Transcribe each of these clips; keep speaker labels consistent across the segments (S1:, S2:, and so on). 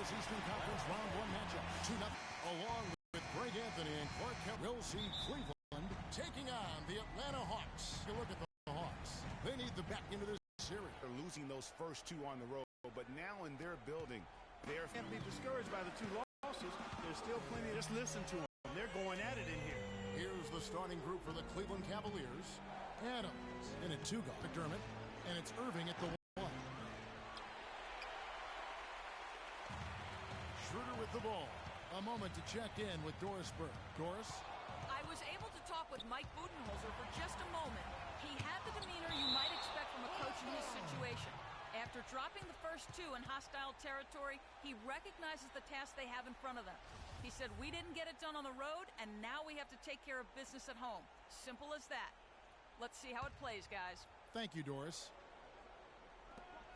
S1: this Eastern Conference Round 1 matchup. 2-0. Along with Greg Anthony and Clark Kent, we'll see Cleveland taking on the Atlanta Hawks. Take a look at the Hawks. They need the back into this series.
S2: They're losing those first two on the road, but now in their building, they can't be discouraged by the two losses. There's still plenty. Just listen to them. They're going at it in here.
S1: Here's the starting group for the Cleveland Cavaliers. Adams in a 2-guard. McDermott, and it's Irving at the 1. Schroeder with the ball. A moment to check in with Doris Burke. Doris?
S3: I was able to talk with Mike Budenholzer for just a moment. He had the demeanor you might expect from a coach in his situation. After dropping the first two in hostile territory, he recognizes the task they have in front of them. He said, we didn't get it done on the road, and now we have to take care of business at home. Simple as that. Let's see how it plays, guys.
S1: Thank you, Doris.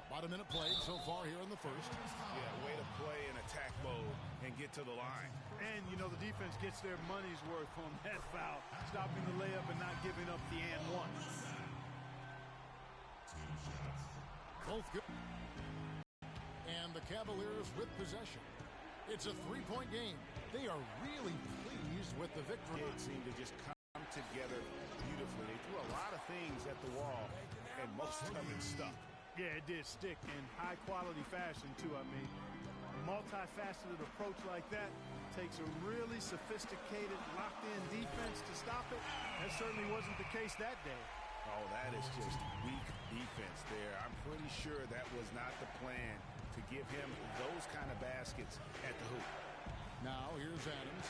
S1: About a minute played so far here in the first.
S2: Yeah, way to play in attack mode and get to the line.
S4: And, you know, the defense gets their money's worth on that foul, stopping the layup and not giving up the and one.
S1: Both good. And the Cavaliers with possession. It's a three-point game. They are really pleased with the victory.
S2: It seemed to just come together beautifully. They threw a lot of things at the wall, and most of it stuck.
S4: Yeah, it did stick in high-quality fashion, too. I mean, a multifaceted approach like that takes a really sophisticated, locked-in defense to stop it. That certainly wasn't the case that day.
S2: Oh, that is just weak defense there. I'm pretty sure that was not the plan to give him those kind of baskets at the hoop.
S1: Now, here's Adams.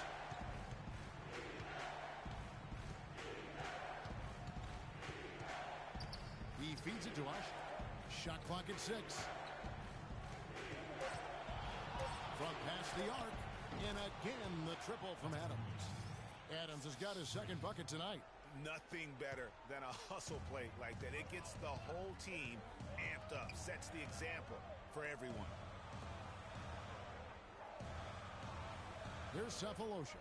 S1: He feeds it to us. Shot clock at 6. Front past the arc. And again, the triple from Adams. Adams has got his second bucket tonight.
S2: Nothing better than a hustle play like that. It gets the whole team amped up, sets the example for everyone.
S1: Here's Cephalosha.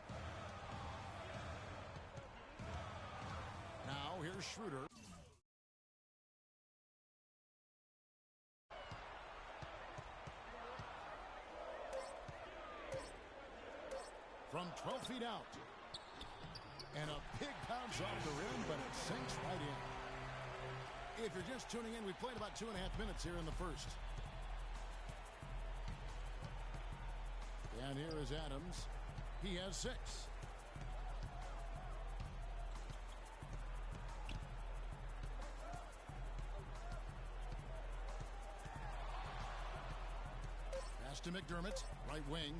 S1: Now here's Schroeder. From 12 feet out. And a big bounce off the rim, but it sinks right in. If you're just tuning in, we played about 2.5 minutes here in the first. And here is Adams. He has 6. Pass to McDermott, right wing.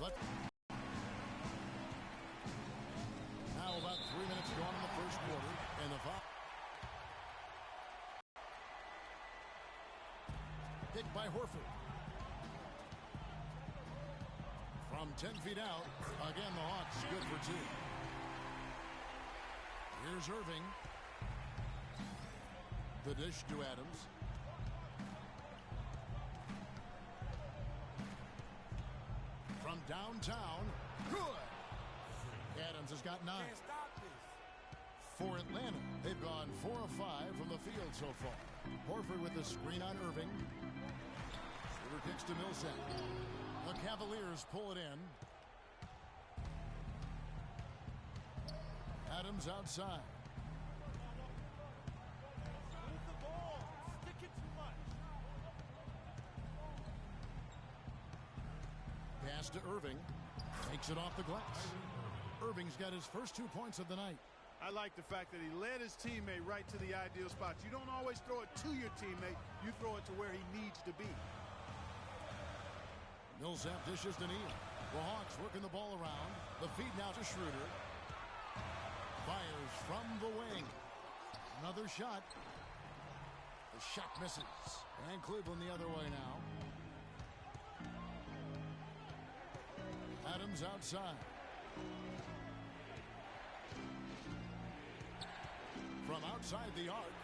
S1: But now about 3 minutes gone in the first quarter, and the foul. Picked by Horford. From 10 feet out, again the Hawks good for 2. Here's Irving. The dish to Adams. From downtown, good. Adams has got 9. For Atlanta, they've gone 4 of 5 from the field so far. Horford with the screen on Irving. Schroeder kicks to Millsap. The Cavaliers pull it in. Adams outside. Pass to Irving. Takes it off the glass. Irving's got his first 2 points of the night.
S4: I like the fact that he led his teammate right to the ideal spot. You don't always throw it to your teammate. You throw it to where he needs to be.
S1: Millsap dishes to Neal. The Hawks working the ball around. The feed now to Schroeder. Fires from the wing. Another shot. The shot misses. And Cleveland the other way now. Adams outside. From outside the arc.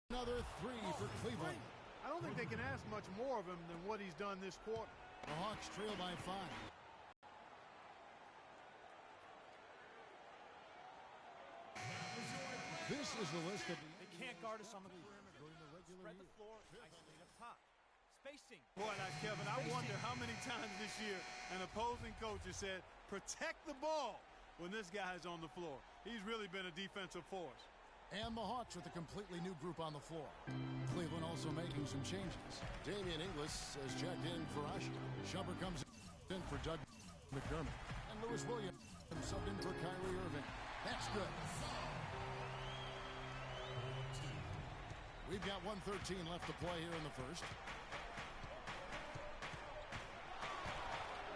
S1: Another 3 for Cleveland.
S4: I don't think they can ask much more of him than what he's done this quarter.
S1: The Hawks trail by 5. This is the list of
S5: They can't guard us on the perimeter. Spread the floor, isolate up top.
S4: Boy, now, Kevin, I wonder how many times this year an opposing coach has said, protect the ball when this guy's on the floor. He's really been a defensive force.
S1: And the Hawks with a completely new group on the floor. Cleveland also making some changes. Damian Inglis has checked in for Asha. Shumpert comes in for Doug McDermott. And Lewis Williams subbed in for Kyrie Irving. That's good. We've got 1:13 left to play here in the first.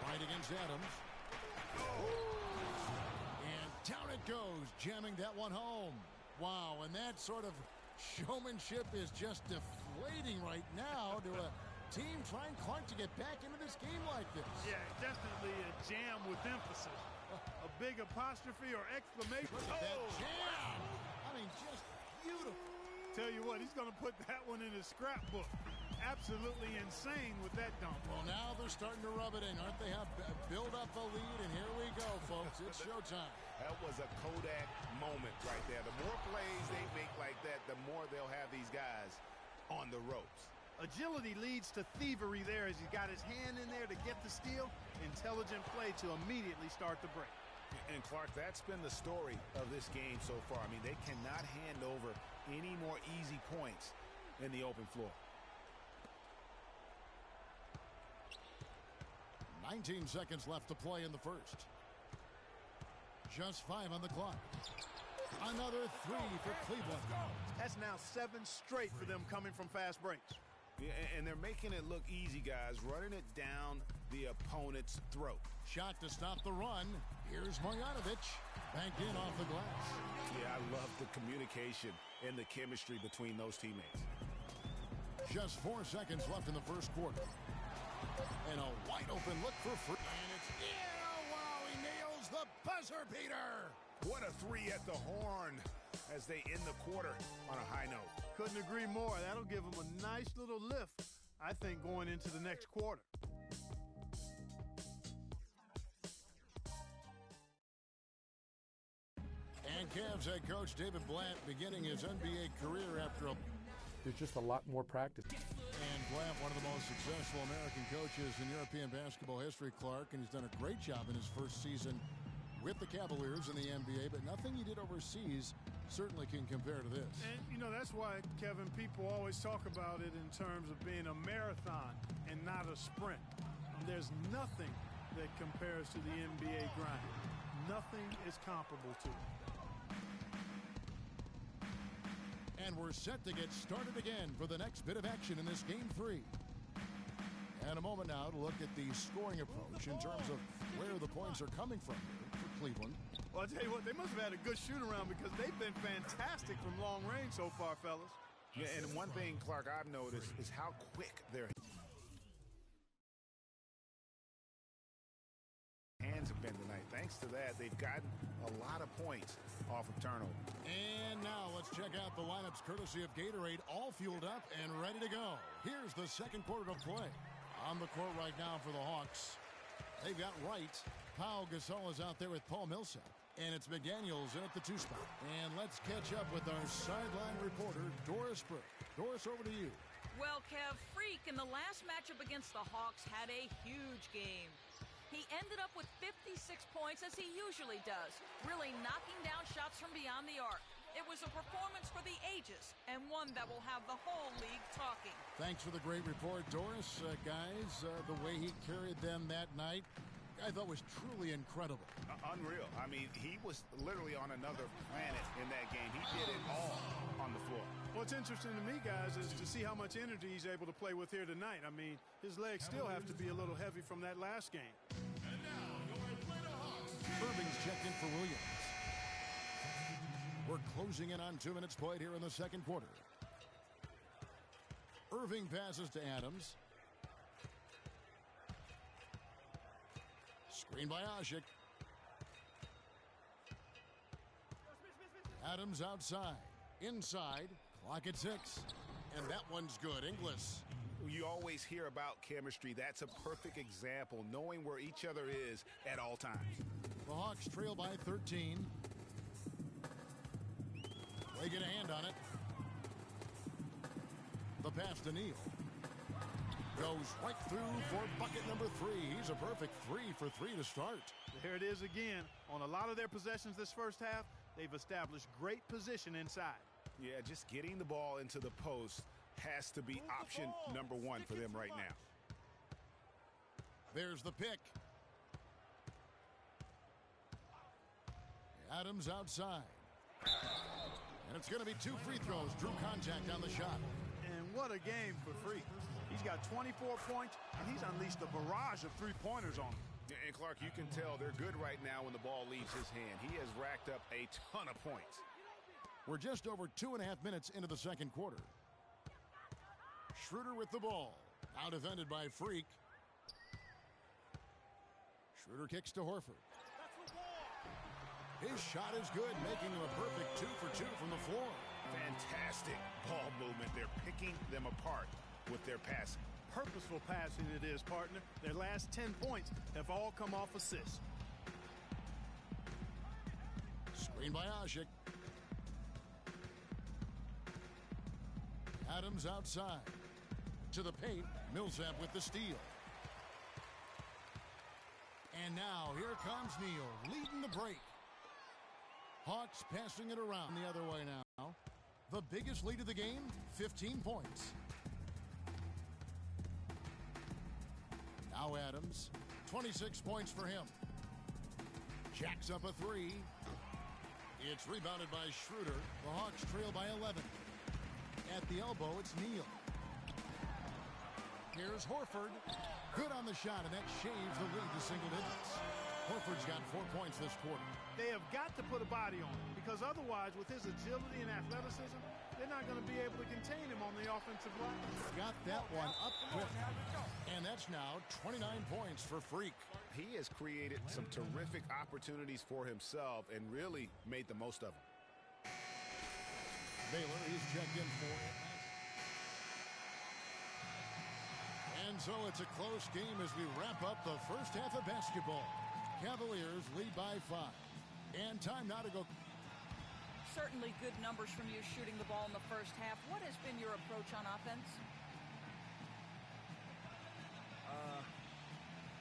S1: Right against Adams. And down it goes, jamming that one home. Wow, and that sort of showmanship is just deflating right now to a team trying, Clark, to get back into this game like this.
S4: Yeah, definitely a jam with emphasis. A big apostrophe or exclamation.
S1: Look at that jam. I mean, just beautiful.
S4: Tell you what, he's going to put that one in his scrapbook. Absolutely insane with that dunk.
S1: Well, now they're starting to rub it in, aren't they? Have build up a lead, and here we go, folks. It's showtime.
S2: That was a Kodak moment right there. The more plays they make like that, the more they'll have these guys on the ropes.
S4: Agility leads to thievery there as he's got his hand in there to get the steal. Intelligent play to immediately start the break.
S2: And, Clark, that's been the story of this game so far. I mean, they cannot hand over any more easy points in the open floor.
S1: 19 seconds left to play in the first. Just 5 on the clock. Another 3 for Cleveland.
S4: That's now 7 straight for them coming from fast breaks.
S2: Yeah, and they're making it look easy, guys, running it down the opponent's throat.
S1: Shot to stop the run. Here's Marjanovic. Banked in off the glass.
S2: Yeah, I love the communication and the chemistry between those teammates.
S1: Just 4 seconds left in the first quarter. And a wide open look for free. And it's in. Oh, wow, he nails the buzzer beater.
S2: What a 3 at the horn as they end the quarter on a high note.
S4: Couldn't agree more. That'll give them a nice little lift, I think, going into the next quarter.
S1: And Cavs head coach David Blatt beginning his NBA career after
S5: There's just a lot more practice.
S1: And Blatt, one of the most successful American coaches in European basketball history, Clark, and he's done a great job in his first season with the Cavaliers in the NBA, but nothing he did overseas certainly can compare to this.
S4: And, you know, that's why, Kevin, people always talk about it in terms of being a marathon and not a sprint. There's nothing that compares to the NBA grind. Nothing is comparable to it.
S1: And we're set to get started again for the next bit of action in this Game 3. And a moment now to look at the scoring approach in terms of where the points are coming from here for Cleveland.
S4: Well, I'll tell you what, they must have had a good shoot-around because they've been fantastic from long range so far, fellas.
S2: Yeah, and one thing, Clark, I've noticed is how quick their hands have been tonight. Thanks to that, they've gotten a lot of points off of turnover.
S1: And now let's check out the lineups courtesy of Gatorade, all fueled up and ready to go. Here's the second quarter of play. On the court right now for the Hawks, they've got Wright. Pau Gasol is out there with Paul Millsap. And it's McDaniels in at the 2 spot. And let's catch up with our sideline reporter, Doris Burke. Doris, over to you.
S3: Well, Kev, Freak in the last matchup against the Hawks had a huge game. He ended up with 56 points, as he usually does, really knocking down shots from beyond the arc. It was a performance for the ages, and one that will have the whole league talking.
S1: Thanks for the great report, Doris. Guys, the way he carried them that night, I thought was truly incredible.
S2: Unreal. I mean, he was literally on another planet in that game. He did it all on the floor.
S4: What's interesting to me, guys, is to see how much energy he's able to play with here tonight. I mean, his legs still have to be a little heavy from that last game.
S1: And now, your Atlanta Hawks. Irving's checked in for Williams. We're closing in on 2 minutes played here in the second quarter. Irving passes to Adams. Screen by Asik. Adams outside. Inside. Clock at 6. And that one's good. Inglis.
S2: You always hear about chemistry. That's a perfect example, knowing where each other is at all times.
S1: The Hawks trail by 13. They get a hand on it. The pass to Neal. Goes right through for bucket number 3. He's a perfect 3 for 3 to start.
S4: There it is again. On a lot of their possessions this first half, they've established great position inside.
S2: Yeah, just getting the ball into the post has to be option number 1 for them right now.
S1: There's the pick. Adams outside. And it's going to be 2 free throws. Drew contact on the shot.
S4: And what a game for Freak. He's got 24 points, and he's unleashed a barrage of three-pointers on them.
S2: And Clark, you can tell they're good right now when the ball leaves his hand. He has racked up a ton of points.
S1: We're just over 2.5 minutes into the second quarter. Schroeder with the ball. Now defended by Freak. Schroeder kicks to Horford. His shot is good, making him a perfect 2 for 2 from the floor.
S2: Fantastic ball movement. They're picking them apart with their passing.
S4: Purposeful passing it is, partner. Their last 10 points have all come off assists.
S1: Screen by Asik. Adams outside. To the paint. Millsap with the steal. And now here comes Neal leading the break. Hawks passing it around the other way now. The biggest lead of the game, 15 points. Now Adams, 26 points for him. Jacks up a 3. It's rebounded by Schroeder. The Hawks trail by 11. At the elbow, it's Neal. Here's Horford. Good on the shot, and that shaves the lead to single digits. Horford's got 4 points this quarter.
S4: They have got to put a body on him, because otherwise, with his agility and athleticism, they're not going to be able to contain him on the offensive line.
S1: Got that one up quick. And that's now 29 points for Freak.
S2: He has created some terrific opportunities for himself and really made the most of them.
S1: Baylor is checked in for. And so it's a close game as we wrap up the first half of basketball. Cavaliers lead by 5. And time now to go.
S3: Certainly good numbers from you shooting the ball in the first half. What has been your approach on offense?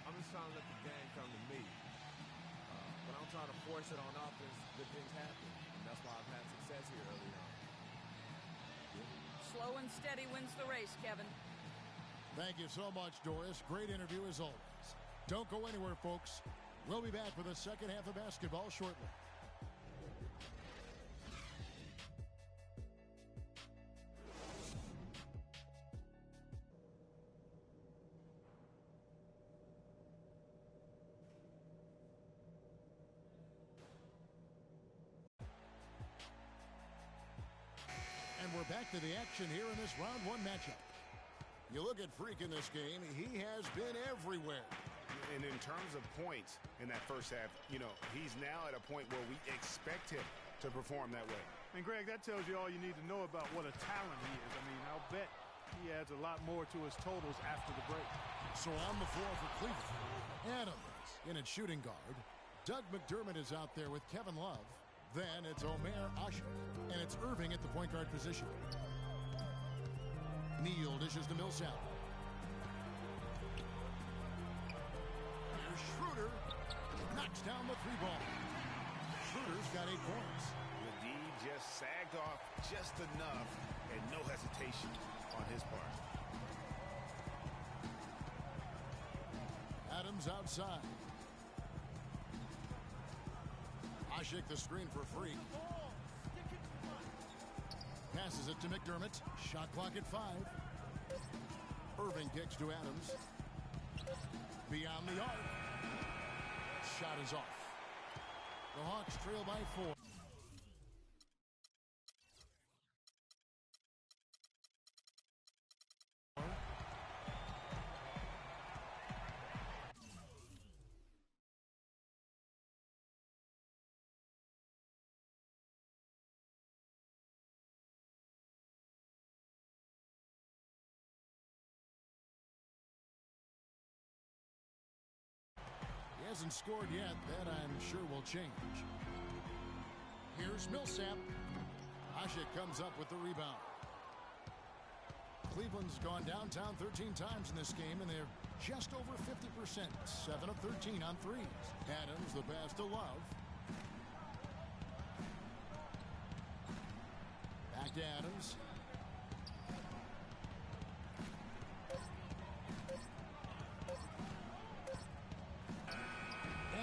S6: I'm just trying to let the game come to me. But I'm trying to force it on offense. Good things happen. And that's why I've had success here early on.
S3: Slow and steady wins the race, Kevin.
S1: Thank you so much, Doris. Great interview as always. Don't go anywhere, folks. We'll be back with the second half of basketball shortly. And we're back to the action here in this round 1 matchup. You look at Freak in this game, he has been everywhere.
S2: And in terms of points in that first half, you know, he's now at a point where we expect him to perform that way.
S4: And, Greg, that tells you all you need to know about what a talent he is. I mean, I'll bet he adds a lot more to his totals after the break.
S1: So on the floor for Cleveland, Adams in at shooting guard. Doug McDermott is out there with Kevin Love. Then it's Omer Asik, and it's Irving at the point guard position. Neal dishes to Millsap. Here's Schroeder. Knocks down the 3 ball. Schroeder's got 8 points.
S2: The D just sagged off just enough and no hesitation on his part.
S1: Adams outside. Asik the screen for Freak. Passes it to McDermott. Shot clock at 5. Irving kicks to Adams. Beyond the arc. Shot is off. The Hawks trail by 4. Hasn't scored yet. That I'm sure will change. Here's Millsap. Asik comes up with the rebound. Cleveland's gone downtown 13 times in this game, and they're just over 50%. 7 of 13 on threes. Adams, the pass to Love. Back to Adams.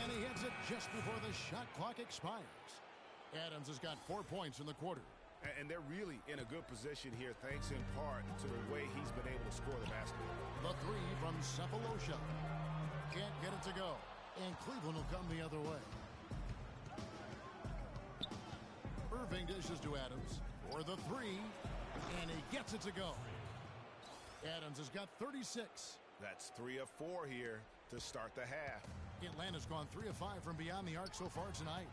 S1: And he hits it just before the shot clock expires. Adams has got 4 points in the quarter.
S2: And they're really in a good position here, thanks in part to the way he's been able to score the basketball.
S1: The three from Sefolosha. Can't get it to go. And Cleveland will come the other way. Irving dishes to Adams for the three. And he gets it to go. Adams has got 36.
S2: That's 3 of 4 here to start the half.
S1: Atlanta's gone 3 of 5 from beyond the arc so far tonight.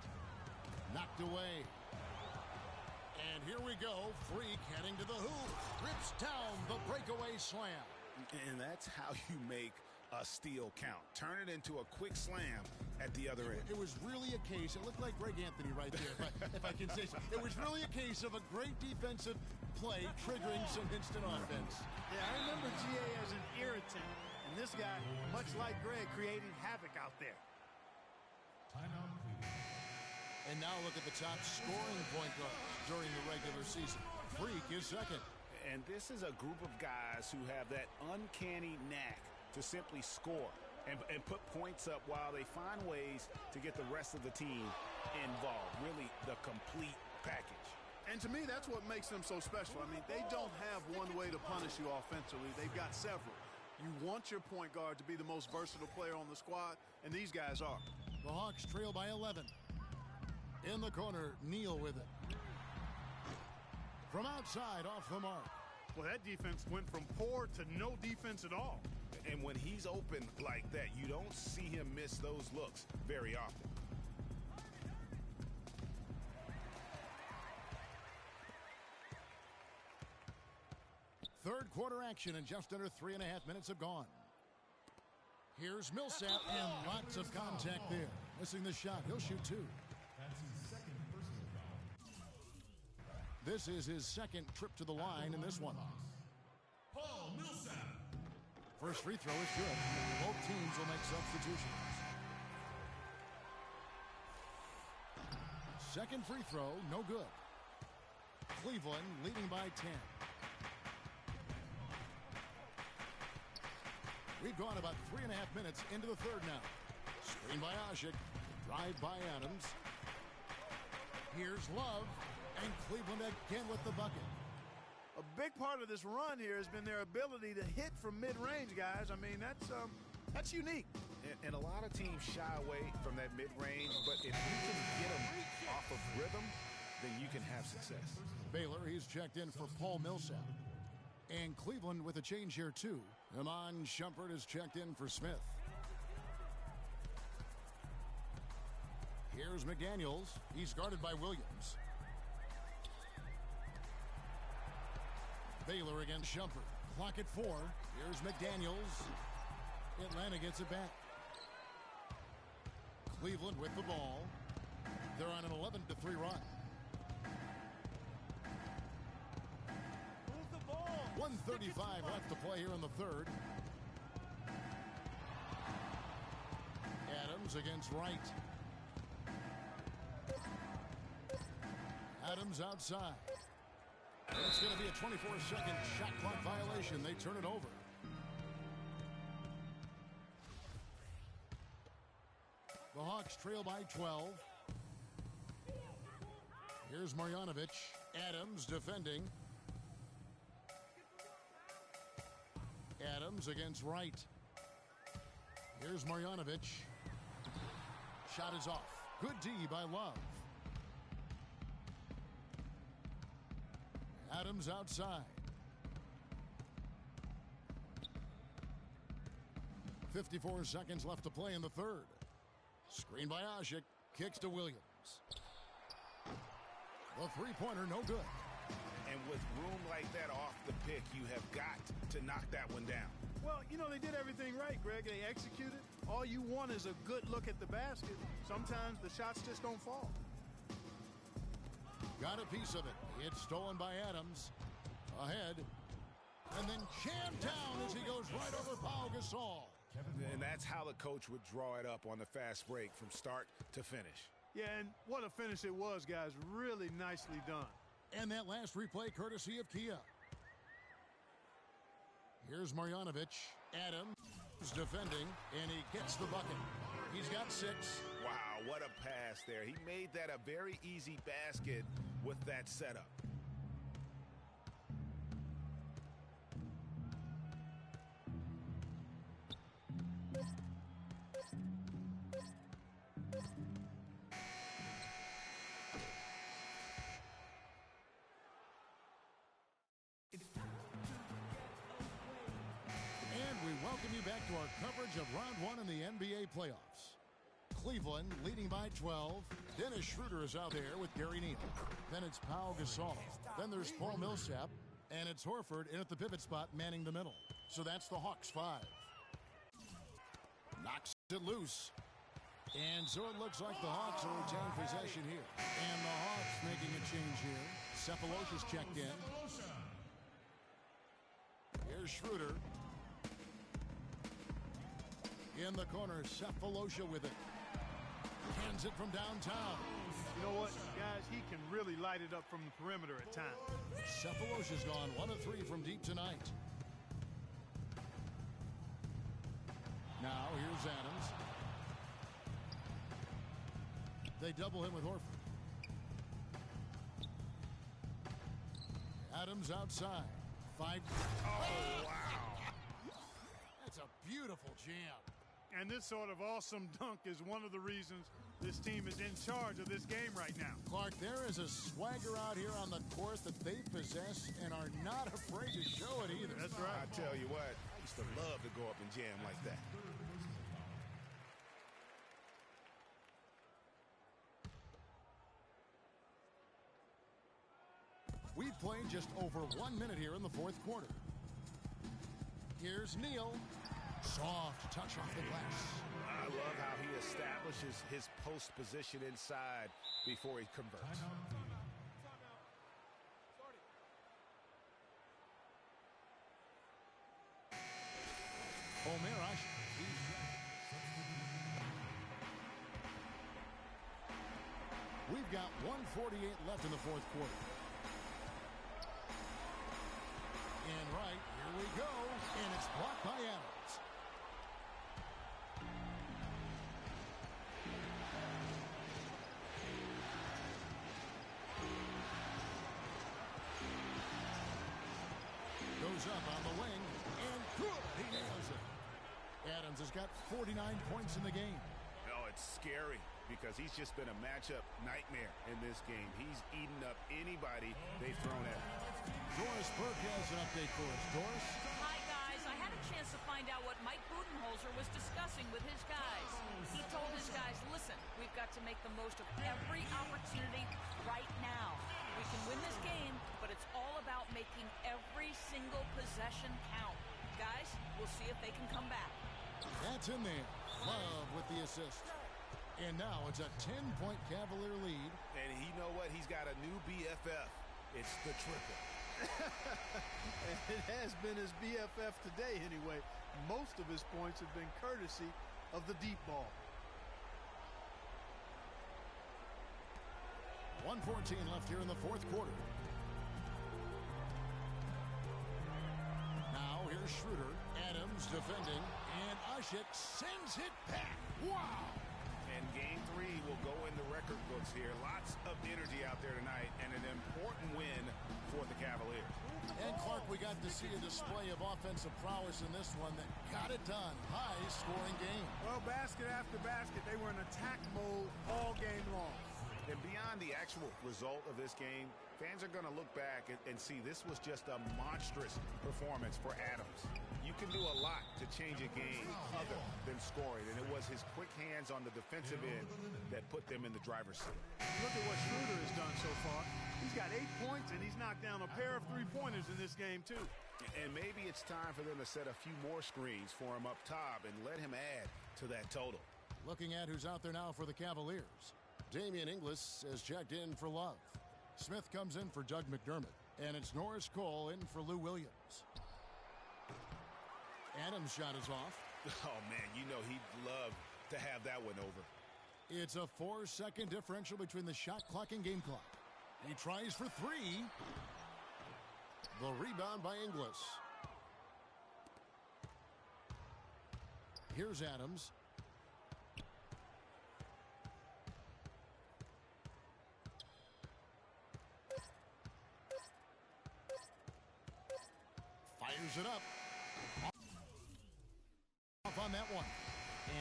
S1: Knocked away. And here we go. Freak heading to the hoop. Rips down the breakaway slam.
S2: And that's how you make a steal count. Turn it into a quick slam at the other end.
S1: It was really a case. It looked like Greg Anthony right there, if I can say so. It was really a case of a great defensive play triggering some instant offense.
S4: Yeah, I remember GA as an irritant. And this guy, much like Greg, creating havoc out there.
S5: Timeout, please.
S1: And now look at the top scoring point guards during the regular season. Freak is second.
S2: And this is a group of guys who have that uncanny knack to simply score and put points up while they find ways to get the rest of the team involved. Really the complete package.
S4: And to me, that's what makes them so special. I mean, they don't have one way to punish you offensively. They've got several. You want your point guard to be the most versatile player on the squad, and these guys are.
S1: The Hawks trail by 11. In the corner, Neal with it. From outside, off the mark.
S4: Well, that defense went from poor to no defense at all.
S2: And when he's open like that, you don't see him miss those looks very often.
S1: Third quarter action, and just under 3.5 minutes have gone. Here's Millsap, and lots of contact there. Missing the shot. He'll shoot two.
S5: That's his second personal foul.
S1: This is his second trip to the line in this one.
S5: Paul Millsap.
S1: First free throw is good. Both teams will make substitutions. Second free throw, no good. Cleveland leading by 10. We've gone about 3.5 minutes into the third now. Screen by Asik. Drive by Adams. Here's Love. And Cleveland again with the bucket.
S4: A big part of this run here has been their ability to hit from mid-range, guys. I mean, that's unique.
S2: And a lot of teams shy away from that mid-range, but if you can get them off of rhythm, then you can have success.
S1: Baylor, he's checked in for Paul Millsap. And Cleveland with a change here, too. Iman Shumpert is checked in for Smith. Here's McDaniels. He's guarded by Williams. Baylor against Shumpert. Clock at 4. Here's McDaniels. Atlanta gets it back. Cleveland with the ball. They're on an 11-3 run. 1:35 left to play here in the third. Adams against Wright. Adams outside. It's going to be a 24-second shot clock violation. They turn it over. The Hawks trail by 12. Here's Marjanovic. Adams defending. Adams against Wright. Here's Marjanovic. Shot is off. Good D by Love. Adams outside. 54 seconds left to play in the third. Screen by Asik. Kicks to Williams. The three-pointer, no good.
S2: And with room like that off the pick, you have got to knock that one down.
S4: Well, you know, they did everything right, Greg. They executed. All you want is a good look at the basket. Sometimes the shots just don't fall.
S1: Got a piece of it. It's stolen by Adams. Ahead. And then jammed down as he goes right over Pau Gasol.
S2: And that's how the coach would draw it up on the fast break from start to finish.
S4: Yeah, and what a finish it was, guys. Really nicely done.
S1: And that last replay courtesy of Kia. Here's Marjanovic. Adams defending, and he gets the bucket. He's got 6.
S2: Wow, what a pass there. He made that a very easy basket with that setup.
S1: Welcome you back to our coverage of round 1 in the NBA playoffs. Cleveland leading by 12. Dennis Schroeder is out there with Gary Neal. Then it's Pau Gasol. Then there's Paul Millsap. And it's Horford in at the pivot spot manning the middle. So that's the Hawks 5. Knocks it loose. And so it looks like the Hawks will retain possession here. And the Hawks making a change here. Cephalosha's checked in. Here's Schroeder. In the corner, Cephalosha with it. Hands it from downtown.
S4: You know what, guys? He can really light it up from the perimeter at times.
S1: Cephalosha's gone 1 of 3 from deep tonight. Now, here's Adams. They double him with Horford. Adams outside. 5.
S2: Oh, wow.
S1: That's a beautiful jam.
S4: And this sort of awesome dunk is one of the reasons this team is in charge of this game right now.
S1: Clark, there is a swagger out here on the court that they possess and are not afraid to show it either.
S4: That's right.
S2: I tell you what, I used to love to go up and jam like that.
S1: We've played just over 1 minute here in the fourth quarter. Here's Neal. Soft touch off the glass.
S2: I love how he establishes his post position inside before he converts.
S1: Omer Asher. We've got 1:48 left in the fourth quarter. And right, here we go. And it's blocked by Adams. Goes up on the wing, and good, he nails it. Adams has got 49 points in the game.
S2: Oh, it's scary because he's just been a matchup nightmare in this game. He's eaten up anybody they've thrown at him.
S1: Doris Burke has an update for us. Doris?
S3: Hi, guys. I had a chance to find out what Mike Budenholzer was discussing with his guys. He told his guys, listen, we've got to make the most of every opportunity right now. We can win this game, but it's all about making every single possession count. Guys, we'll see if they can come back.
S1: That's in there. Love with the assist. And now it's a 10-point Cavalier lead.
S2: And you know what? He's got a new BFF. It's the triple.
S4: It has been his BFF today anyway. Most of his points have been courtesy of the deep ball.
S1: 1:14 left here in the fourth quarter. Now here's Schroeder. Adams defending. And Asher sends it back. Wow!
S2: And game 3 will go in the record books here. Lots of energy out there tonight and an important win for the Cavaliers.
S1: And Clark, we got to see a display of offensive prowess in this one that got it done. High-scoring game.
S4: Well, basket after basket, they were in attack mode all game long.
S2: And beyond the actual result of this game, fans are going to look back and see this was just a monstrous performance for Adams. You can do a lot to change a game other than scoring, and it was his quick hands on the defensive end that put them in the driver's seat.
S4: Look at what Schroeder has done so far. He's got 8 points, and he's knocked down a pair of three-pointers in this game, too.
S2: And maybe it's time for them to set a few more screens for him up top and let him add to that total.
S1: Looking at who's out there now for the Cavaliers. Damian Inglis has checked in for Love. Smith comes in for Doug McDermott. And it's Norris Cole in for Lou Williams. Adams' shot is off.
S2: Oh, man, you know he'd love to have that one over.
S1: It's a 4-second differential between the shot clock and game clock. He tries for three. The rebound by Inglis. Here's Adams. Fires it up. Off on that one.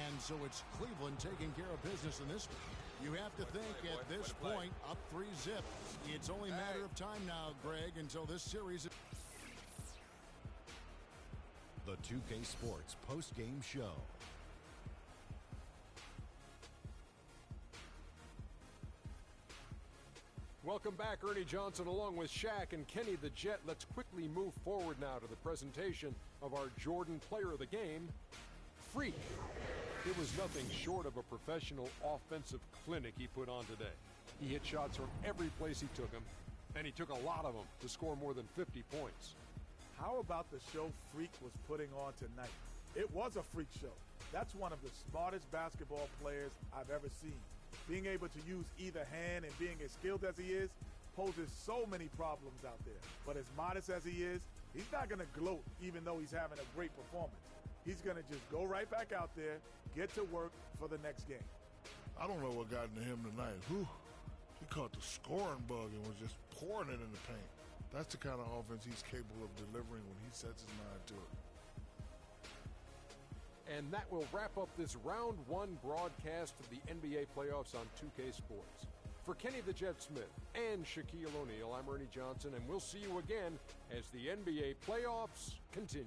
S1: And so it's Cleveland taking care of business in this one. You have to think at this point, up 3-zip. It's only a matter of time now, Greg, until this series.
S7: The 2K Sports post-game show.
S8: Welcome back, Ernie Johnson along with Shaq and Kenny the Jet. Let's quickly move forward now to the presentation of our Jordan Player of the Game, Freak. It was nothing short of a professional offensive clinic he put on today. He hit shots from every place he took them, and he took a lot of them to score more than 50 points.
S9: How about the show Freak was putting on tonight? It was a freak show. That's one of the smartest basketball players I've ever seen. Being able to use either hand and being as skilled as he is poses so many problems out there. But as modest as he is, he's not going to gloat even though he's having a great performance. He's going to just go right back out there, get to work for the next game.
S10: I don't know what got into him tonight. Whew. He caught the scoring bug and was just pouring it in the paint. That's the kind of offense he's capable of delivering when he sets his mind to it.
S8: And that will wrap up this round one broadcast of the NBA playoffs on 2K Sports. For Kenny the Jet Smith and Shaquille O'Neal, I'm Ernie Johnson, and we'll see you again as the NBA playoffs continue.